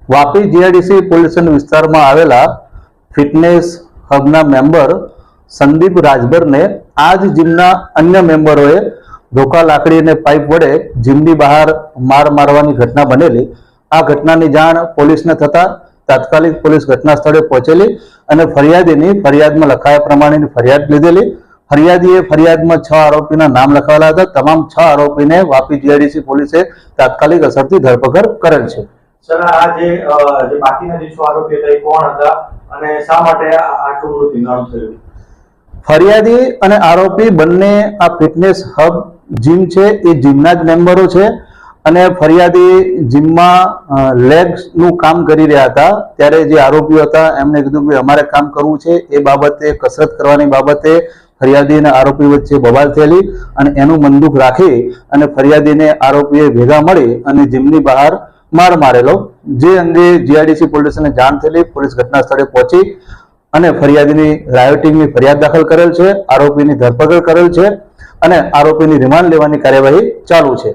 Vapi GIDC police station વિસ્તારમાં આવેલા fitness હબના member Sandeep રાજભરને આ જ જીમના અન્ય મેમ્બરોએ ધોકા લાકડી અને પાઇપ વડે જીમની બહાર માર મારવાની ઘટના બનેલી। આ ઘટનાની જાણ પોલીસને થતા તાત્કાલિક પોલીસ ઘટના સ્થળે પહોંચેલી અને ફરિયાદીની ફરિયાદમાં લખાયા પ્રમાણેની ફરિયાદ લીધેલી। ફરિયાદીએ ફરિયાદમાં 6 આરોપીના નામ લખાવેલા હતા। તમામ 6 આરોપીને વાપી જીઆઈડીસી પોલીસે તાત્કાલિક અસરથી ધરપકડ કરેલ છે। સર, આ જે બાકીના જે 6 આરોપી હતા એ કોણ હતા અને શા માટે આટલું બધું ધીંગાણું થયું? ફરિયાદી અને આરોપી બંને આ ફિટનેસ હબ જીમ છે એ જીમના જ મેમ્બરો છે અને ફરિયાદી જીમમાં લેગ્સનું કામ કરી રહ્યા હતા। ત્યારે જે આરોપીઓ હતા એમને કીધું કે અમારે કામ કરવું છે, એ બાબતે કસરત કરવાની બાબતે ફરિયાદી અને આરોપી વચ્ચે બબાલ થયેલી અને એનું બંદૂક રાખી અને ફરિયાદીને આરોપીએ ભેગા મળી અને જીમની બહાર માર મારેલો। જે અંગે જીઆઈડીસી પોલીસને જાણ થયેલી। પોલીસ ઘટના સ્થળે પહોંચી અને ફરિયાદીની રાયોટિંગની ફરિયાદ દાખલ કરેલ છે, આરોપીની ધરપકડ કરેલ છે અને આરોપીની રિમાન્ડ લેવાની કાર્યવાહી ચાલુ છે।